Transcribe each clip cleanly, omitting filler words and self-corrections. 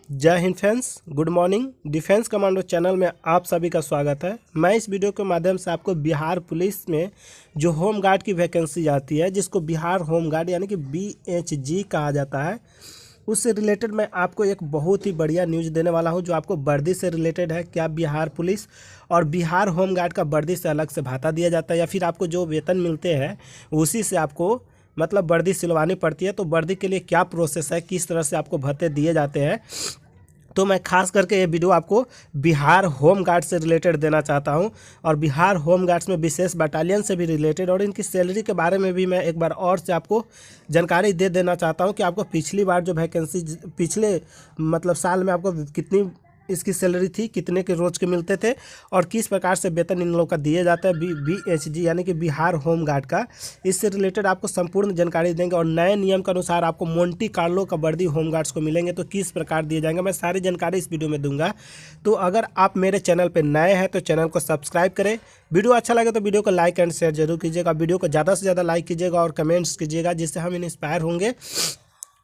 जय Hind friends, good morning. Defence commando channel में आप सभी का स्वागत है। मैं इस वीडियो के माध्यम से आपको बिहार पुलिस में जो होम गार्ड की वैकेंसी आती है, जिसको बिहार होम गार्ड यानी कि BHG कहा जाता है, उससे रिलेटेड मैं आपको एक बहुत ही बढ़िया न्यूज़ देने वाला हूं, जो आपको वर्दी से रिलेटेड है। क्या बिहार पुलिस और बिहार होम गार्ड का वर्दी से अलग से भाता दिया जाता है, या फिर आपको जो वेतन मिलते हैं उसी से आपको मतलब वर्दी सिलवानी पड़ती है? तो वर्दी के लिए क्या प्रोसेस है, किस तरह से आपको भत्ते दिए जाते हैं, तो मैं खास करके ये वीडियो आपको बिहार होम गार्ड से रिलेटेड देना चाहता हूं। और बिहार होम गार्ड्स में विशेष बटालियन से भी रिलेटेड और इनकी सैलरी के बारे में भी मैं एक बार और से आपको जानकारी दे देना चाहता हूं कि आपको पिछली बार जो वैकेंसी पिछले मतलब साल में आपको कितनी इसकी सैलरी थी, कितने के रोज़ के मिलते थे और किस प्रकार से वेतन इन लोगों का दिए जाता है BHG यानी कि बिहार होम गार्ड का। इससे रिलेटेड आपको संपूर्ण जानकारी देंगे और नए नियम के अनुसार आपको मोंटी कार्लो का वर्दी होम गार्ड्स को मिलेंगे तो किस प्रकार दिए जाएंगे, मैं सारी जानकारी इस वीडियो में दूंगा। तो अगर आप मेरे चैनल पर नए हैं तो चैनल को सब्सक्राइब करें। वीडियो अच्छा लगे तो वीडियो को लाइक एंड शेयर जरूर कीजिएगा। वीडियो को ज़्यादा से ज़्यादा लाइक कीजिएगा और कमेंट्स कीजिएगा, जिससे हम इंस्पायर होंगे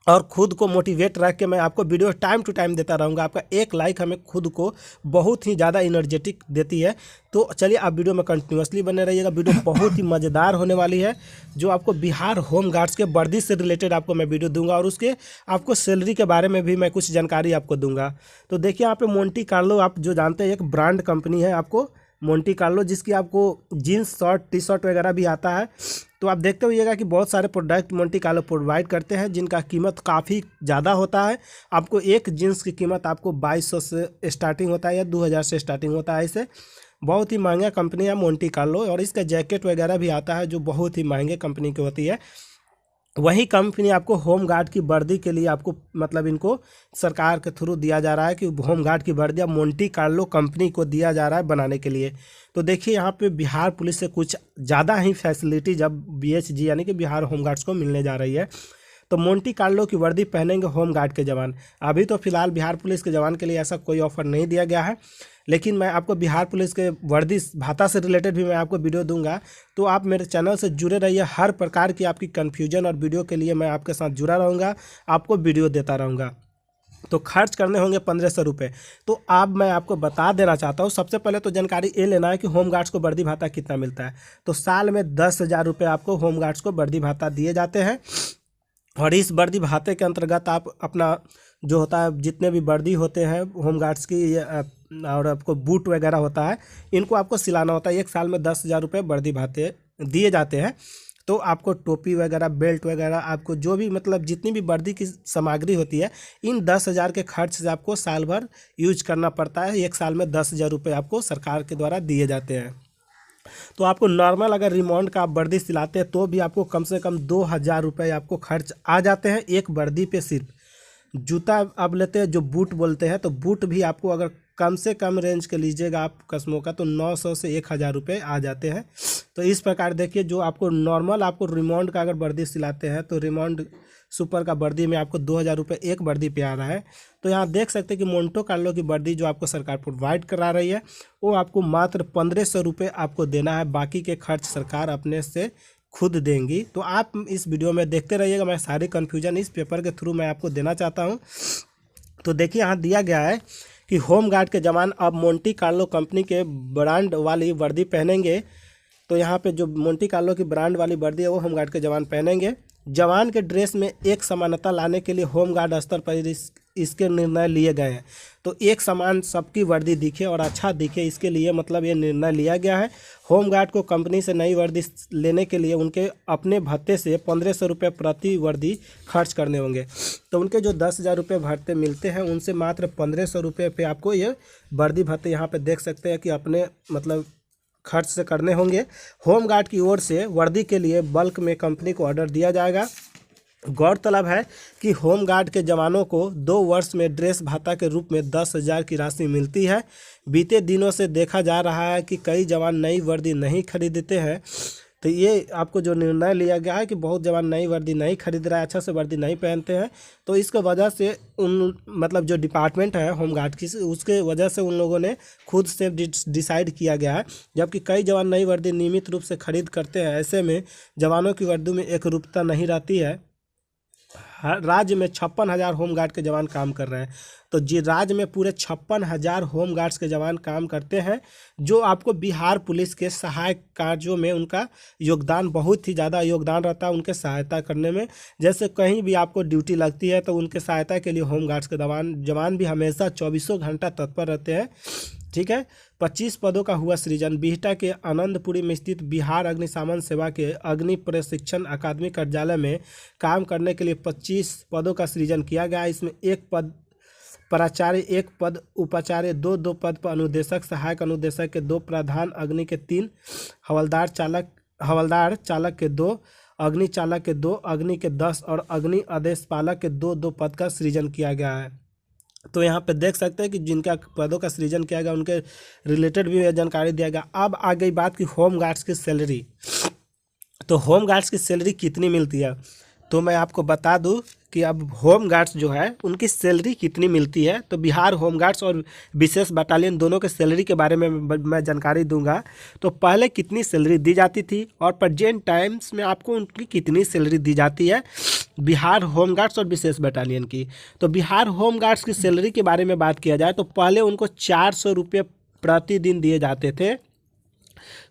और खुद को मोटिवेट रख के मैं आपको वीडियो टाइम टू टाइम देता रहूँगा। आपका एक लाइक हमें खुद को बहुत ही ज़्यादा एनर्जेटिक देती है। तो चलिए आप वीडियो में कंटिन्यूसली बने रहिएगा। वीडियो बहुत ही मज़ेदार होने वाली है, जो आपको बिहार होम गार्ड्स के वर्दी से रिलेटेड आपको मैं वीडियो दूंगा और उसके आपको सैलरी के बारे में भी मैं कुछ जानकारी आपको दूंगा। तो देखिए यहाँ पे मोंटी कार्लो, आप जो जानते हैं, एक ब्रांड कंपनी है आपको मोंटी कार्लो, जिसकी आपको जीन्स शर्ट टी शर्ट वगैरह भी आता है। तो आप देखते होइएगा कि बहुत सारे प्रोडक्ट मोंटी कार्लो प्रोवाइड करते हैं, जिनका कीमत काफ़ी ज़्यादा होता है। आपको एक जीन्स की कीमत आपको 2200 से स्टार्टिंग होता है या 2000 से स्टार्टिंग होता है। इसे बहुत ही महंगा कंपनी है मोंटी कार्लो, और इसका जैकेट वगैरह भी आता है जो बहुत ही महंगे कंपनी की होती है। वही कंपनी आपको होम गार्ड की वर्दी के लिए आपको मतलब इनको सरकार के थ्रू दिया जा रहा है कि होम गार्ड की वर्दी अब मोंटी कार्लो कंपनी को दिया जा रहा है बनाने के लिए। तो देखिए यहाँ पे बिहार पुलिस से कुछ ज़्यादा ही फैसिलिटी जब BHG यानी कि बिहार होम गार्ड्स को मिलने जा रही है। तो मोंटी कार्लो की वर्दी पहनेंगे होम गार्ड के जवान। अभी तो फिलहाल बिहार पुलिस के जवान के लिए ऐसा कोई ऑफर नहीं दिया गया है, लेकिन मैं आपको बिहार पुलिस के वर्दी भाता से रिलेटेड भी मैं आपको वीडियो दूंगा। तो आप मेरे चैनल से जुड़े रहिए। हर प्रकार की आपकी कन्फ्यूजन और वीडियो के लिए मैं आपके साथ जुड़ा रहूँगा, आपको वीडियो देता रहूँगा। तो खर्च करने होंगे 1500 रुपये। तो अब मैं आपको बता देना चाहता हूँ, सबसे पहले तो जानकारी ये लेना है कि होम गार्ड्स को वर्दी भाता कितना मिलता है। तो साल में 10,000 रुपये आपको होम गार्ड्स को वर्दी भाता दिए जाते हैं। और इस वर्दी भाते के अंतर्गत आप अपना जो होता है, जितने भी वर्दी होते हैं होम गार्ड्स की और आपको बूट वगैरह होता है, इनको आपको सिलाना होता है। एक साल में 10,000 रुपये वर्दी भाते दिए जाते हैं। तो आपको टोपी वगैरह, बेल्ट वगैरह, आपको जो भी मतलब जितनी भी वर्दी की सामग्री होती है, इन 10,000 के खर्च से आपको साल भर यूज करना पड़ता है। एक साल में 10,000 रुपये आपको सरकार के द्वारा दिए जाते हैं। तो आपको नॉर्मल अगर रिमॉन्ड का आप वर्दी सिलाते हैं तो भी आपको कम से कम 2,000 रुपये आपको खर्च आ जाते हैं एक वर्दी पे। सिर्फ जूता आप लेते हैं जो बूट बोलते हैं, तो बूट भी आपको अगर कम से कम रेंज के लीजिएगा आप कस्मों का, तो 900 से 1,000 रुपये आ जाते हैं। तो इस प्रकार देखिए, जो आपको नॉर्मल आपको रिमॉन्ड का अगर वर्दी सिलाते हैं तो रिमॉन्ड सुपर का वर्दी में आपको 2,000 रुपये एक वर्दी पे आ रहा है। तो यहाँ देख सकते हैं कि मोंटो कार्लो की वर्दी जो आपको सरकार प्रोवाइड करा रही है, वो आपको मात्र 1,500 रुपये आपको देना है। बाकी के खर्च सरकार अपने से खुद देंगी। तो आप इस वीडियो में देखते रहिएगा, मैं सारी कन्फ्यूजन इस पेपर के थ्रू मैं आपको देना चाहता हूँ। तो देखिए यहाँ दिया गया है कि होम गार्ड के जवान अब मोंटी कार्लो कंपनी के ब्रांड वाली वर्दी पहनेंगे। तो यहाँ पे जो मोंटी कार्लो की ब्रांड वाली वर्दी है वो होम गार्ड के जवान पहनेंगे। जवान के ड्रेस में एक समानता लाने के लिए होम गार्ड स्तर पर इसके निर्णय लिए गए हैं। तो एक समान सबकी वर्दी दिखे और अच्छा दिखे, इसके लिए मतलब ये निर्णय लिया गया है। होम गार्ड को कंपनी से नई वर्दी लेने के लिए उनके अपने भत्ते से 1,500 रुपये प्रति वर्दी खर्च करने होंगे। तो उनके जो 10,000 रुपये भत्ते मिलते हैं, उनसे मात्र 1,500 रुपये पे आपको ये वर्दी भत्ते यहाँ पे देख सकते हैं कि अपने मतलब खर्च से करने होंगे। होम गार्ड की ओर से वर्दी के लिए बल्क में कंपनी को ऑर्डर दिया जाएगा। गौरतलब है कि होम गार्ड के जवानों को 2 वर्ष में ड्रेस भाता के रूप में 10,000 की राशि मिलती है। बीते दिनों से देखा जा रहा है कि कई जवान नई वर्दी नहीं खरीदते हैं। तो ये आपको जो निर्णय लिया गया है कि बहुत जवान नई वर्दी नहीं खरीद रहा है, अच्छा से वर्दी नहीं पहनते हैं, तो इसके वजह से उन मतलब जो डिपार्टमेंट है होम गार्ड की, उसके वजह से उन लोगों ने खुद से डिसाइड किया गया है। जबकि कई जवान नई वर्दी नियमित रूप से खरीद करते हैं, ऐसे में जवानों की वर्दी में एक रूपता नहीं रहती है। राज्य में 56,000 होमगार्ड के जवान काम कर रहे हैं। तो जी राज्य में पूरे 56,000 होमगार्ड्स के जवान काम करते हैं, जो आपको बिहार पुलिस के सहायक कार्यों में उनका योगदान, बहुत ही ज़्यादा योगदान रहता है उनके सहायता करने में। जैसे कहीं भी आपको ड्यूटी लगती है तो उनके सहायता के लिए होमगार्ड्स के जवान भी हमेशा 24 घंटा तत्पर रहते हैं। ठीक है। 25 पदों का हुआ सृजन। बिहटा के आनंदपुरी में स्थित बिहार अग्निशमन सेवा के अग्नि प्रशिक्षण अकादमी कार्यालय में काम करने के लिए 25 पदों का सृजन किया गया। इसमें 1 पद प्राचार्य, 1 पद उपाचार्य, 2 पद पर अनुदेशक, सहायक अनुदेशक के 2, प्रधान अग्नि के 3, हवलदार चालक के 2, अग्नि चालक के 2, अग्नि के 10 और अग्नि आदेश पालक के 2 पद का सृजन किया गया है। तो यहाँ पे देख सकते हैं कि जिनका पदों का सृजन किया गया उनके रिलेटेड भी जानकारी दिया गया। अब आ गई बात की होम गार्ड्स की सैलरी। तो होम गार्ड्स की सैलरी कितनी मिलती है, तो मैं आपको बता दूं कि अब होम गार्ड्स जो है उनकी सैलरी कितनी मिलती है। तो बिहार होम गार्ड्स और विशेष बटालियन दोनों के सैलरी के बारे में मैं जानकारी दूंगा। तो पहले कितनी सैलरी दी जाती थी और प्रेजेंट टाइम्स में आपको उनकी कितनी सैलरी दी जाती है बिहार होम गार्ड्स और विशेष बटालियन की। तो बिहार होम गार्ड्स की सैलरी के बारे में बात किया जाए तो पहले उनको 400 रुपये प्रतिदिन दिए जाते थे।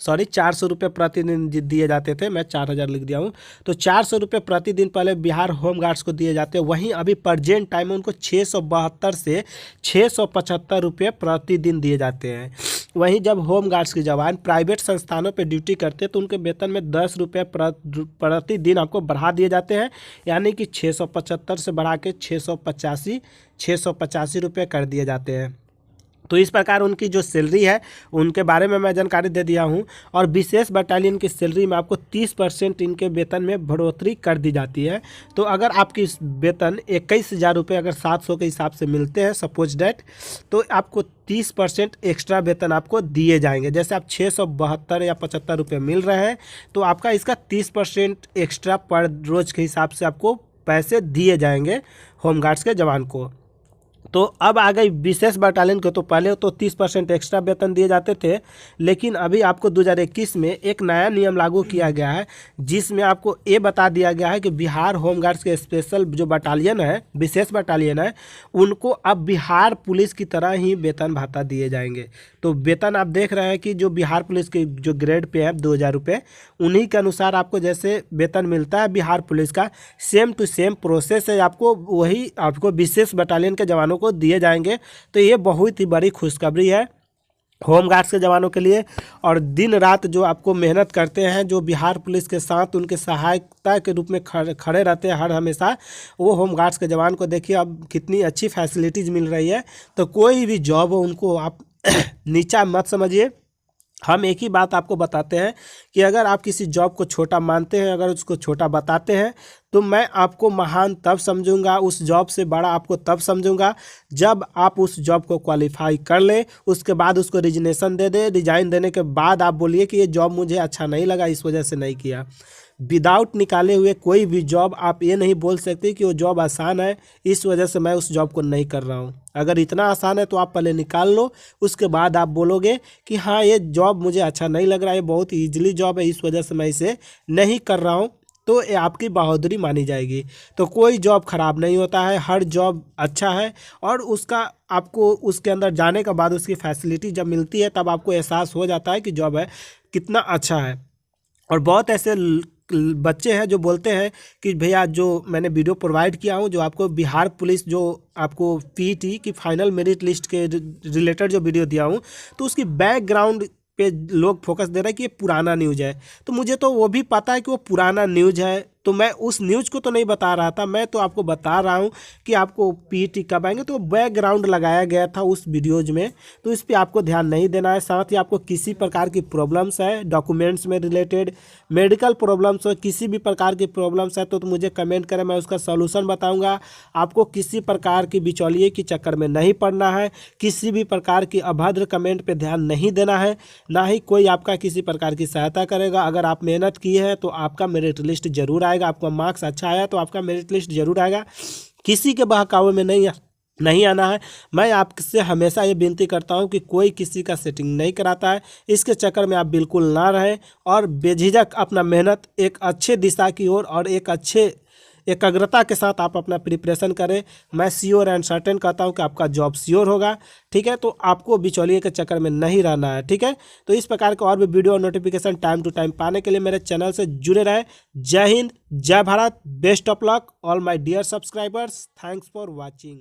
400 रुपये प्रतिदिन दिए जाते थे, मैं 4,000 लिख दिया हूँ। तो 400 रुपये प्रतिदिन पहले बिहार होम गार्ड्स को दिए जाते हैं। वहीं अभी प्रेजेंट टाइम में उनको 672 से 675 रुपये प्रतिदिन दिए जाते हैं। वहीं जब होम गार्ड्स के जवान प्राइवेट संस्थानों पर ड्यूटी करते हैं तो उनके वेतन में 10 रुपये प्रतिदिन आपको बढ़ा दिए जाते हैं, यानी कि 675 से बढ़ा के 685 रुपये कर दिए जाते हैं। तो इस प्रकार उनकी जो सैलरी है उनके बारे में मैं जानकारी दे दिया हूं। और विशेष बटालियन की सैलरी में आपको 30% इनके वेतन में बढ़ोतरी कर दी जाती है। तो अगर आपकी वेतन 21,000 रुपये अगर 700 के हिसाब से मिलते हैं सपोज डैट, तो आपको 30% एक्स्ट्रा वेतन आपको दिए जाएंगे। जैसे आप 672 या 75 रुपये मिल रहे हैं तो आपका इसका 30% एक्स्ट्रा पर रोज़ के हिसाब से आपको पैसे दिए जाएंगे होमगार्ड्स के जवान को। तो अब आ गई विशेष बटालियन को। तो पहले तो 30% एक्स्ट्रा वेतन दिए जाते थे, लेकिन अभी आपको 2021 में एक नया नियम लागू किया गया है जिसमें आपको ये बता दिया गया है कि बिहार होमगार्ड्स के स्पेशल जो बटालियन है, विशेष बटालियन है, उनको अब बिहार पुलिस की तरह ही वेतन भाता दिए जाएंगे। तो वेतन आप देख रहे हैं कि जो बिहार पुलिस के जो ग्रेड पे है 2,000 रुपये, उन्हीं के अनुसार आपको जैसे वेतन मिलता है बिहार पुलिस का, सेम टू सेम प्रोसेस है, आपको वही आपको विशेष बटालियन के जवानों को दिए जाएंगे। तो ये बहुत ही बड़ी खुशखबरी है होमगार्ड्स के जवानों के लिए। और दिन रात जो आपको मेहनत करते हैं, जो बिहार पुलिस के साथ उनके सहायता के रूप में खड़े रहते हैं हर हमेशा, वो होमगार्ड्स के जवान को देखिए अब कितनी अच्छी फैसिलिटीज़ मिल रही है। तो कोई भी जॉब हो उनको आप नीचा मत समझिए। हम एक ही बात आपको बताते हैं कि अगर आप किसी जॉब को छोटा मानते हैं, अगर उसको छोटा बताते हैं, तो मैं आपको महान तब समझूंगा, उस जॉब से बड़ा आपको तब समझूंगा जब आप उस जॉब को क्वालिफाई कर ले, उसके बाद उसको रिजनेशन दे दे। रिजाइन देने के बाद आप बोलिए कि ये जॉब मुझे अच्छा नहीं लगा, इस वजह से नहीं किया। विदाउट निकाले हुए कोई भी जॉब आप ये नहीं बोल सकते कि वो जॉब आसान है, इस वजह से मैं उस जॉब को नहीं कर रहा हूँ। अगर इतना आसान है तो आप पहले निकाल लो, उसके बाद आप बोलोगे कि हाँ ये जॉब मुझे अच्छा नहीं लग रहा है, ये बहुत ईजिली जॉब है, इस वजह से मैं इसे नहीं कर रहा हूँ, तो ये आपकी बहादुरी मानी जाएगी। तो कोई जॉब ख़राब नहीं होता है, हर जॉब अच्छा है। और उसका आपको उसके अंदर जाने के बाद उसकी फैसिलिटी जब मिलती है तब आपको एहसास हो जाता है कि जॉब है कितना अच्छा है। और बहुत ऐसे बच्चे हैं जो बोलते हैं कि भैया जो मैंने वीडियो प्रोवाइड किया हूँ, जो आपको बिहार पुलिस जो आपको पीटी की फाइनल मेरिट लिस्ट के रिलेटेड जो वीडियो दिया हूँ, तो उसकी बैकग्राउंड पे लोग फोकस दे रहे हैं कि ये पुराना न्यूज़ है। तो मुझे तो वो भी पता है कि वो पुराना न्यूज़ है, तो मैं उस न्यूज़ को तो नहीं बता रहा था, मैं तो आपको बता रहा हूँ कि आपको पीटी कब आएंगे। तो बैकग्राउंड लगाया गया था उस वीडियोज़ में, तो इस पर आपको ध्यान नहीं देना है। साथ ही आपको किसी प्रकार की प्रॉब्लम्स है डॉक्यूमेंट्स में रिलेटेड, मेडिकल प्रॉब्लम्स हो, किसी भी प्रकार की प्रॉब्लम्स है तो मुझे कमेंट करें, मैं उसका सॉल्यूशन बताऊँगा। आपको किसी प्रकार की बिचौलिए की चक्कर में नहीं पड़ना है, किसी भी प्रकार की अभद्र कमेंट पर ध्यान नहीं देना है, ना ही कोई आपका किसी प्रकार की सहायता करेगा। अगर आप मेहनत की है तो आपका मेरिट लिस्ट जरूर आएगा, आपका मार्क्स अच्छा आया तो आपका मेरिट लिस्ट जरूर आएगा। किसी के बहकावे में नहीं आना है। मैं आपसे हमेशा ये विनती करता हूँ कि कोई किसी का सेटिंग नहीं कराता है, इसके चक्कर में आप बिल्कुल ना रहें और बेझिझक अपना मेहनत एक अच्छे दिशा की ओर और एक अच्छे एकाग्रता के साथ आप अपना प्रिपरेशन करें। मैं श्योर एंड सर्टेन कहता हूँ कि आपका जॉब श्योर होगा। ठीक है, तो आपको बिचौलिए के चक्कर में नहीं रहना है। ठीक है, तो इस प्रकार के और भी वीडियो और नोटिफिकेशन टाइम टू टाइम पाने के लिए मेरे चैनल से जुड़े रहे। जय हिंद, जय Bharat, best of luck all my dear subscribers, thanks for watching.